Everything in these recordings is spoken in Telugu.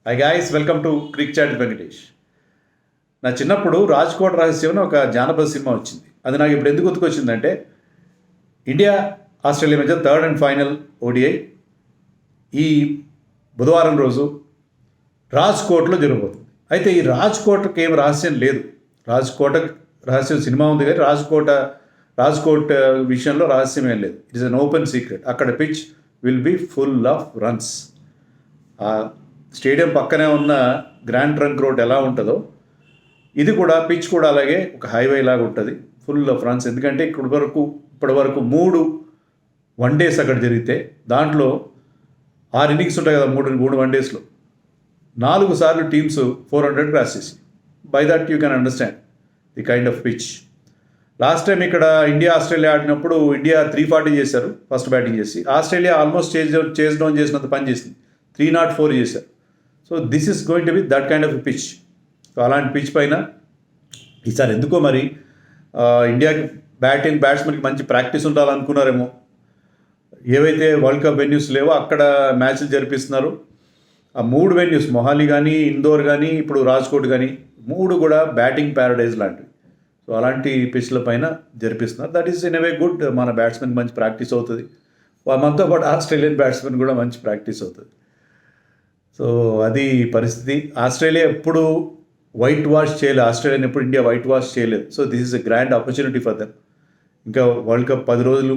High guys, welcome to crick chat Venkatesh. నా చిన్నప్పుడు రాజ్కోట్ రహస్యం అని ఒక జానపద సినిమా వచ్చింది. అది నాకు ఇప్పుడు ఎందుకు గుర్తుకొచ్చిందంటే, ఇండియా ఆస్ట్రేలియా మధ్య థర్డ్ అండ్ ఫైనల్ ఓడిఐ ఈ బుధవారం రోజు రాజ్కోట్లో జరగబోతుంది. అయితే ఈ రాజ్కోట్కి ఏం రహస్యం లేదు. రాజ్కోట రహస్యం సినిమా ఉంది కానీ రాజ్కోట్ విషయంలో రహస్యం ఏం లేదు. It is an open secret. అక్కడ pitch will be full of runs. Stadium పక్కనే ఉన్న గ్రాండ్ ట్రంక్ రోడ్ ఎలా ఉంటుందో ఇది కూడా పిచ్ కూడా అలాగే ఒక హైవే లాగా ఉంటుంది, ఫుల్ ఆఫ్ రన్స్. ఎందుకంటే ఇప్పటి వరకు 3 వన్డేస్ అక్కడ జరిగితే దాంట్లో 6 ఇన్నింగ్స్ ఉంటాయి కదా, మూడు వన్డేస్లో 4 సార్లు టీమ్స్ 400 క్రాస్ చేసి. By that you can understand the kind of pitch. Last time ఇక్కడ ఇండియా ఆస్ట్రేలియా ఆడినప్పుడు ఇండియా 340 చేశారు ఫస్ట్ బ్యాటింగ్ చేసి. ఆస్ట్రేలియా ఆల్మోస్ట్ చేజ్ డౌన్ చేసినంత పని చేసింది, 304 చేశారు. So this is going to be that kind of pitch. So అలాంటి పిచ్ పైన ఈసారి ఎందుకో మరి ఇండియాకి బ్యాట్స్మెన్కి మంచి ప్రాక్టీస్ ఉండాలనుకున్నారేమో. ఏవైతే వరల్డ్ కప్ వెన్యూస్ లేవో అక్కడ మ్యాచ్లు జరిపిస్తున్నారు. ఆ 3 వెన్యూస్, మొహాలి కానీ, ఇందోర్ కానీ, ఇప్పుడు రాజ్కోట్ కానీ, 3 కూడా బ్యాటింగ్ ప్యారడైజ్ లాంటివి. సో అలాంటి పిచ్ల పైన జరిపిస్తున్నారు. That is in a way good. మన బ్యాట్స్మెన్ మంచి ప్రాక్టీస్ అవుతుంది, మనతో పాటు ఆస్ట్రేలియన్ బ్యాట్స్మెన్ కూడా మంచి ప్రాక్టీస్ అవుతుంది. సో అది పరిస్థితి. ఆస్ట్రేలియా ఎప్పుడు వైట్ వాష్ చేయలేదు, ఆస్ట్రేలియాని ఎప్పుడు ఇండియా వైట్ వాష్ చేయలేదు. So this is a grand opportunity for them. ఇంకా వరల్డ్ కప్ 10 రోజులు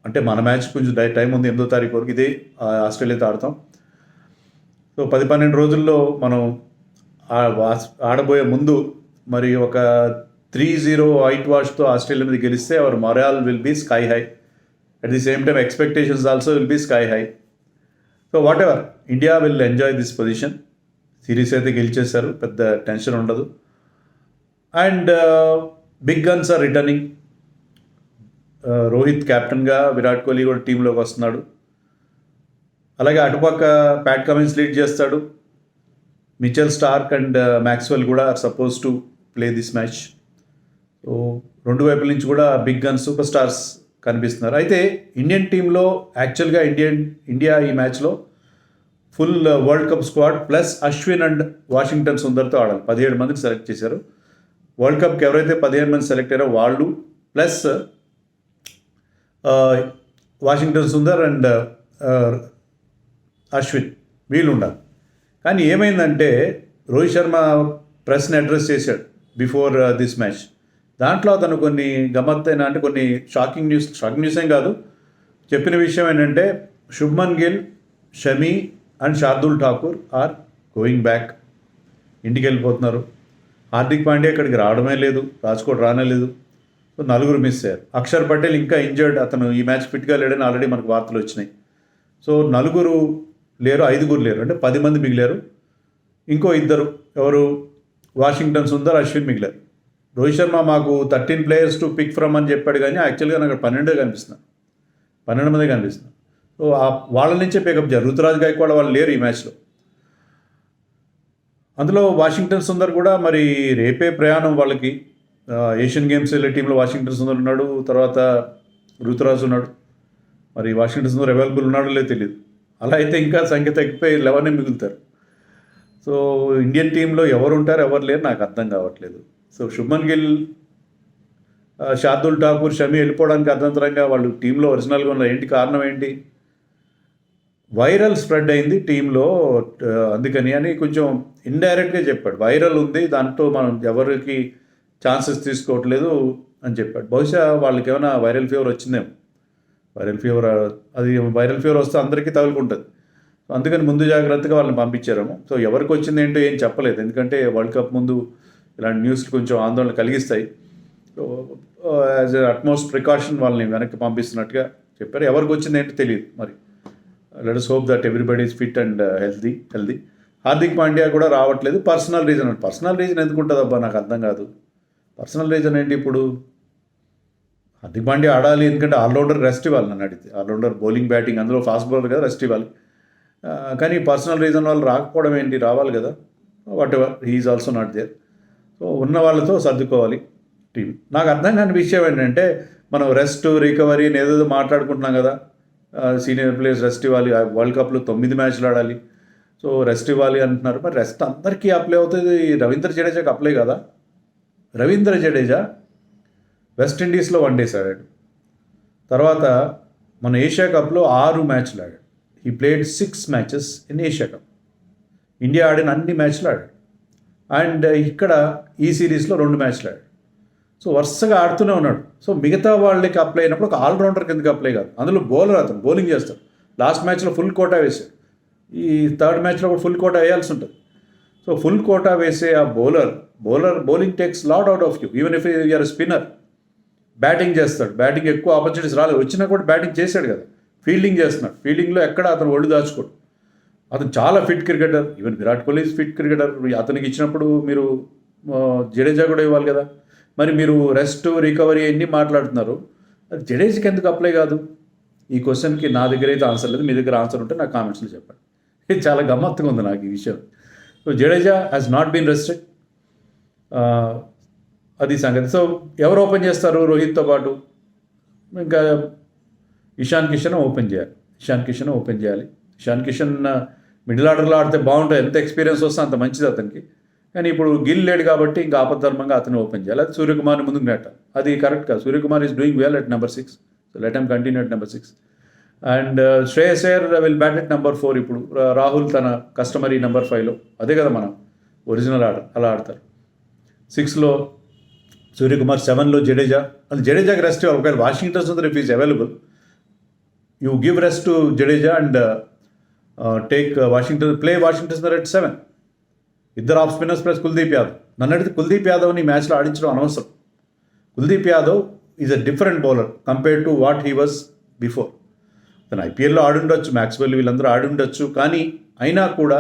అంటే మన మ్యాచ్ కొంచెం టైం ఉంది, 8వ తారీఖు వరకు ఇదే ఆస్ట్రేలియాతో ఆడతాం. సో 10-12 రోజుల్లో మనం ఆడబోయే ముందు మరి ఒక 3-0 వైట్ వాష్తో ఆస్ట్రేలియా మీద గెలిస్తే our morale will be sky high. At the same time expectations also will be sky high. So whatever, India will enjoy this position. Series అయితే గెలిచేశారు, పెద్ద టెన్షన్ ఉండదు. And big guns are returning. Rohit కెప్టెన్గా, విరాట్ కోహ్లీ కూడా టీంలోకి వస్తున్నాడు. అలాగే అటుపక్క ప్యాట్ కమిన్స్ లీడ్ చేస్తాడు. మిచెల్ స్టార్క్ అండ్ మ్యాక్స్వెల్ కూడా are suppose to play this match. So 2 వైపుల నుంచి కూడా బిగ్ గన్స్, సూపర్ స్టార్స్ కనిపిస్తున్నారు. అయితే ఇండియన్ టీంలో యాక్చువల్గా ఇండియా ఈ మ్యాచ్లో full world cup squad plus Ashwin and Washington సుందర్తో ఆడాలి. 17 మందిని సెలెక్ట్ చేశారు. వరల్డ్ కప్కి ఎవరైతే 15 మంది సెలెక్ట్ అయ్యారో వాళ్ళు plus Washington Sundar and Ashwin, వీళ్ళు ఉండాలి. కానీ ఏమైందంటే రోహిత్ శర్మ ప్రెస్ని అడ్రస్ చేశాడు బిఫోర్ దిస్ మ్యాచ్. దాంట్లో అతను కొన్ని గమ్మత్తైన, అంటే కొన్ని షాకింగ్ న్యూస్ ఏం కాదు, చెప్పిన విషయం ఏంటంటే Shubman Gill, Shami and Shardul Thakur are going back, ఇంటికి వెళ్ళిపోతున్నారు. హార్దిక్ పాండ్యా ఇక్కడికి రావడమే లేదు, రాజ్కోట్ రానే లేదు. సో 4 మిస్ అయ్యారు. అక్షర్ పటేల్ ఇంకా ఇంజర్డ్, అతను ఈ మ్యాచ్ ఫిట్గా లేడని ఆల్రెడీ మనకు వార్తలు వచ్చినాయి. సో 4 లేరు, 5 లేరు, అంటే 10 మంది మిగిలారు. ఇంకో 2 ఎవరు, వాషింగ్టన్ సుందర్, అశ్విన్ మిగిలారు. రోహిత్ శర్మ మాకు 13 ప్లేయర్స్ టు పిక్ ఫ్రమ్ అని చెప్పాడు, కానీ యాక్చువల్గా నాకు 12 కనిపిస్తున్నారు, 12 మంది కనిపిస్తున్నారు. సో వాళ్ళ నుంచే పికప్ చేయాలి. రుతురాజ్ గైక్వాడ్ వాళ్ళు లేరు ఈ మ్యాచ్లో. అందులో వాషింగ్టన్ సుందర్ కూడా మరి రేపే ప్రయాణం వాళ్ళకి. ఏషియన్ గేమ్స్ వెళ్ళే టీంలో వాషింగ్టన్ సుందర్ ఉన్నాడు, తర్వాత రుతురాజ్ ఉన్నాడు. మరి వాషింగ్టన్ సుందర్ అవైలబుల్ ఉన్నాడో లేదో తెలియదు. అలా అయితే ఇంకా సంఖ్య తగ్గిపోయి 11 మిగులుతారు. సో ఇండియన్ టీంలో ఎవరు ఉంటారు, ఎవరు లేరు నాకు అర్థం కావట్లేదు. సో శుభ్మన్ గిల్, శార్దుల్ ఠాకూర్, షమి వెళ్ళిపోవడానికి అర్థంతరంగా వాళ్ళు టీంలో ఒరిజినల్గా ఉన్న ఏంటి కారణం ఏంటి? వైరల్ స్ప్రెడ్ అయింది టీంలో, అందుకని అని కొంచెం ఇండైరెక్ట్గా చెప్పాడు. వైరల్ ఉంది, దాంట్లో మనం ఎవరికి ఛాన్సెస్ తీసుకోవట్లేదు అని చెప్పాడు. బహుశా వాళ్ళకి ఏమైనా వైరల్ ఫీవర్ వచ్చిందేమో. వైరల్ ఫీవర్ వస్తే అందరికీ తగులుకుంటుంది. అందుకని ముందు జాగ్రత్తగా వాళ్ళని పంపించారేమో. సో ఎవరికి వచ్చింది ఏంటో ఏం చెప్పలేదు, ఎందుకంటే వరల్డ్ కప్ ముందు ఇలాంటి న్యూస్లు కొంచెం ఆందోళన కలిగిస్తాయి. So as a utmost precaution వాళ్ళని వెనక్కి పంపిస్తున్నట్టుగా చెప్పారు. ఎవరికి వచ్చింది ఏంటో తెలియదు. మరి let us hope that everybody is fit and healthy. Hardik Pandya కూడా రావట్లేదు, పర్సనల్ రీజన్. పర్సనల్ రీజన్ ఎందుకు ఉంటుంది అబ్బా, నాకు అర్థం కాదు. పర్సనల్ రీజన్ ఏంటి? ఇప్పుడు హార్దిక్ పాండ్యా ఆడాలి, ఎందుకంటే ఆల్రౌండర్ రెస్ట్ ఇవ్వాలి. నన్ను అడిగితే ఆల్రౌండర్ బౌలింగ్, బ్యాటింగ్, అందులో ఫాస్ట్ బౌలర్ కదా, రెస్ట్ ఇవ్వాలి. కానీ పర్సనల్ రీజన్ వాళ్ళు రాకపోవడం ఏంటి? రావాలి కదా. Whatever, he is also not there. So ఉన్న వాళ్ళతో సర్దుకోవాలి టీం. నాకు అర్థం కాని విషయం ఏంటంటే, మనం రెస్ట్, రికవరీ ఏదేదో మాట్లాడుకుంటున్నాం కదా. సీనియర్ ప్లేయర్స్ రెస్ట్ ఇవ్వాలి, వరల్డ్ కప్లో 9 మ్యాచ్లు ఆడాలి. సో రెస్ట్ ఇవ్వాలి అంటున్నారు. మరి రెస్ట్ అందరికీ అప్లై అవుతుంది, రవీంద్ర జడేజాకి అప్లై కదా. రవీంద్ర జడేజా వెస్టిండీస్లో 1 డేస్ ఆడాడు. తర్వాత మన ఏషియా కప్లో 6 మ్యాచ్లు ఆడాడు. He played 6 matches in Asia cup. India ఆడిన అన్ని మ్యాచ్లు ఆడాడు. అండ్ ఇక్కడ ఈ సిరీస్లో 2 మ్యాచ్లు ఆడాడు. సో వరుసగా ఆడుతూనే ఉన్నాడు. సో మిగతా వాళ్ళకి అప్లై అయినప్పుడు ఒక ఆల్రౌండర్ కిందకి అప్లై కాదు. అందులో బౌలర్, అతను బౌలింగ్ చేస్తాడు. లాస్ట్ మ్యాచ్లో ఫుల్ కోటా వేశాడు. ఈ థర్డ్ మ్యాచ్లో కూడా ఫుల్ కోటా వేయాల్సి ఉంటుంది. సో ఫుల్ కోటా వేసే ఆ bowling takes lot out of you. Even if you're spinner, batting చేస్తాడు. బ్యాటింగ్ ఎక్కువ ఆపర్చునిటీస్ రాలేదు, వచ్చినా కూడా బ్యాటింగ్ చేశాడు కదా. ఫీల్డింగ్ చేస్తున్నాడు. ఫీల్డింగ్లో ఎక్కడ అతను ఒళ్ళు దాచుకోడు. అతను చాలా fit cricketer. Even Virat Kohli fit cricketer. అతనికి ఇచ్చినప్పుడు మీరు జడేజా కూడా ఇవ్వాలి కదా. మరి మీరు రెస్ట్, రికవరీ అన్నీ మాట్లాడుతున్నారు. అది జడేజాకి ఎందుకు అప్లై కాదు? ఈ క్వశ్చన్కి నా దగ్గర అయితే ఆన్సర్ లేదు. మీ దగ్గర ఆన్సర్ ఉంటే నాకు కామెంట్స్లో చెప్పండి. ఇది చాలా గమ్మత్తుగా ఉంది నాకు ఈ విషయం. So Jadeja has not been rested. అది సంగతి. సో ఎవరు ఓపెన్ చేస్తారు రోహిత్తో పాటు? ఇంకా ఇషాన్ కిషన్ ఓపెన్ చేయాలి. ఇషాన్ కిషన్ మిడిల్ ఆర్డర్లో ఆడితే బాగుంటుంది. ఎంత ఎక్స్పీరియన్స్ వస్తే అంత మంచిది అతనికి. కానీ ఇప్పుడు గిల్ లేడు కాబట్టి ఇంకా ఆపద్ధర్మంగా అతను ఓపెన్ చేయాలి. అది సూర్యకుమార్ని ముందుకు నెట్టాలి. అది కరెక్ట్ కాదు. Suryakumar is doing well at number 6. So let him continue at number 6. And Shreyas Iyer will bat at number 4. ఇప్పుడు రాహుల్ తన కస్టమరీ నెంబర్ 5లో. అదే కదా మనం ఒరిజినల్ ఆర్డర్, అలా ఆడతారు. 6లో సూర్యకుమార్, 7లో జడేజా. అది జడేజాకి రెస్ట్ ఇవ్వాలి. ఒకవేళ Washington Sundar if is available, you give rest to Jadeja and take Washington Sundar at 7. ఇద్దరు of spinners plus Kuldeep Yadav. నన్ను అడిగితే కుల్దీప్ యాదవ్ని మ్యాచ్లో ఆడించడం అనవసరం. Kuldeep Yadav is a different bowler compared to what he was before. తను ఐపీఎల్లో ఆడుండొచ్చు, మ్యాక్స్వెల్ వీళ్ళందరూ ఆడుండొచ్చు. కానీ అయినా కూడా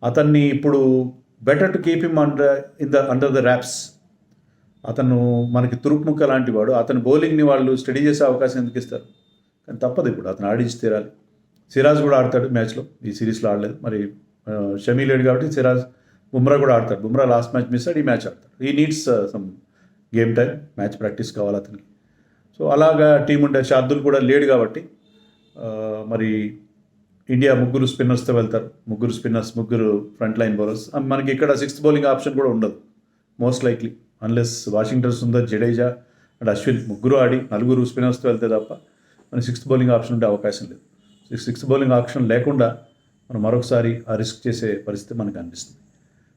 అతన్ని ఇప్పుడు better to keep him under the wraps. అతను మనకి తురుపుముక్క లాంటి వాడు. అతని బౌలింగ్ని వాళ్ళు స్టడీ చేసే అవకాశం ఎందుకు ఇస్తారు? కానీ తప్పదు, ఇప్పుడు అతను ఆడించి తీరాలి. సిరాజ్ కూడా ఆడతాడు మ్యాచ్లో. ఈ సిరీస్లో ఆడలేదు. మరి షమీ లేడు కాబట్టి సిరాజ్, బుమ్రా కూడా ఆడతాడు. బుమ్రా లాస్ట్ మ్యాచ్ మిస్ అయ్యాడు, ఈ మ్యాచ్ ఆడతాడు. ఈ needs sum game time, match practice కావాలి అతనికి. సో అలాగా టీం ఉండే శార్దుల్ కూడా లేడు కాబట్టి మరి ఇండియా 3 స్పిన్నర్స్తో వెళ్తారు. 3 స్పిన్నర్స్, 3 ఫ్రంట్ లైన్ బౌలర్స్. మనకి ఇక్కడ 6th బౌలింగ్ ఆప్షన్ కూడా ఉండదు most likely, unless Washington Sundar, Jadeja and Ashwin 3 ఆడి 4 స్పిన్నర్స్తో వెళ్తే తప్ప మనకి 6th బౌలింగ్ ఆప్షన్ ఉండే అవకాశం లేదు. 6th బౌలింగ్ ఆప్షన్ లేకుండా మనం మరొకసారి ఆ రిస్క్ చేసే పరిస్థితి మనకు అనిపిస్తుంది.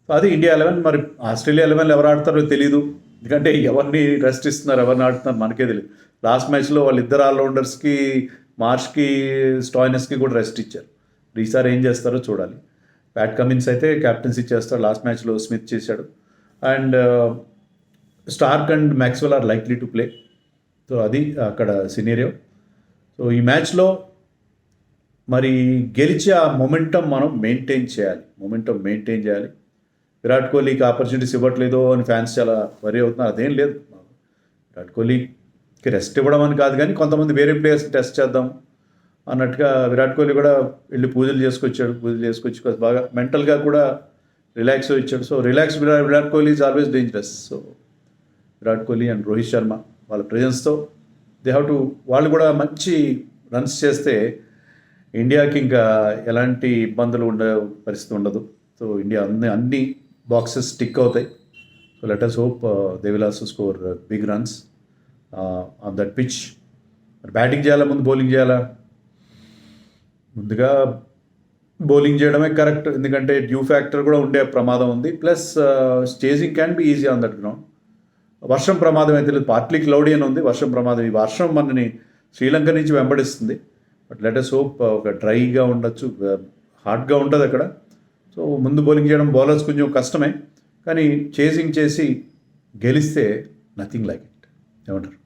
సో అది ఇండియా 11. మరి ఆస్ట్రేలియా 11 ఎవరు ఆడతారో తెలీదు. ఎందుకంటే ఎవరిని రెస్ట్ ఇస్తున్నారు, ఎవరిని ఆడుతున్నారు మనకే తెలియదు. లాస్ట్ మ్యాచ్లో వాళ్ళిద్దరు ఆల్రౌండర్స్కి, మార్ష్కి, స్టాయినస్కి కూడా రెస్ట్ ఇచ్చారు. ఈసారి ఏం చేస్తారో చూడాలి. ప్యాట్ కమిన్స్ అయితే క్యాప్టెన్సీ చేస్తాడు. లాస్ట్ మ్యాచ్లో స్మిత్ చేశాడు. And Starc and Maxwell are likely to play. So అది అక్కడ సినేరియో. సో ఈ మ్యాచ్లో మరి గెలిచి ఆ మొమెంటం మనం మెయింటైన్ చేయాలి. విరాట్ కోహ్లీకి ఆపర్చునిటీస్ ఇవ్వట్లేదు అని ఫ్యాన్స్ చాలా వరీ అవుతున్నారు. అదేం లేదు. విరాట్ కోహ్లీకి రెస్ట్ ఇవ్వడం అని కాదు, కానీ కొంతమంది వేరే ప్లేయర్స్కి టెస్ట్ చేద్దాం అన్నట్టుగా విరాట్ కోహ్లీ కూడా వెళ్ళి పూజలు చేసుకొచ్చి బాగా మెంటల్గా కూడా రిలాక్స్ ఇచ్చాడు. So relax Virat Kohli is always dangerous. So Virat Kohli and Rohit Sharma వాళ్ళ ప్రెజెన్స్తో వాళ్ళు కూడా మంచి రన్స్ చేస్తే ఇండియాకి ఇంకా ఎలాంటి ఇబ్బందులు ఉండే పరిస్థితి ఉండదు. సో ఇండియా అన్ని బాక్సెస్ టిక్ అవుతాయి. So let us hope they will also score big runs on that pitch. Batting చేయాలా ముందు బౌలింగ్ చేయాలా? ముందుగా బౌలింగ్ చేయడమే కరెక్ట్, ఎందుకంటే డ్యూ ఫ్యాక్టర్ కూడా ఉండే ప్రమాదం ఉంది. Plus chasing can be easy on that ground. వర్షం ప్రమాదం అయితే లేదు, పార్ట్లీ క్లౌడీ అని ఉంది వర్షం ప్రమాదం. ఈ వర్షం మనని శ్రీలంక నుంచి వెంబడిస్తుంది. బట్ లెట్ us hope ఒక డ్రైగా ఉండొచ్చు, హాట్గా ఉంటుంది అక్కడ. సో ముందు బౌలింగ్ చేయడం బౌలర్స్ కొంచెం కష్టమే, కానీ చేసింగ్ చేసి గెలిస్తే నథింగ్ లైక్ ఇట్. ఏమంటారు?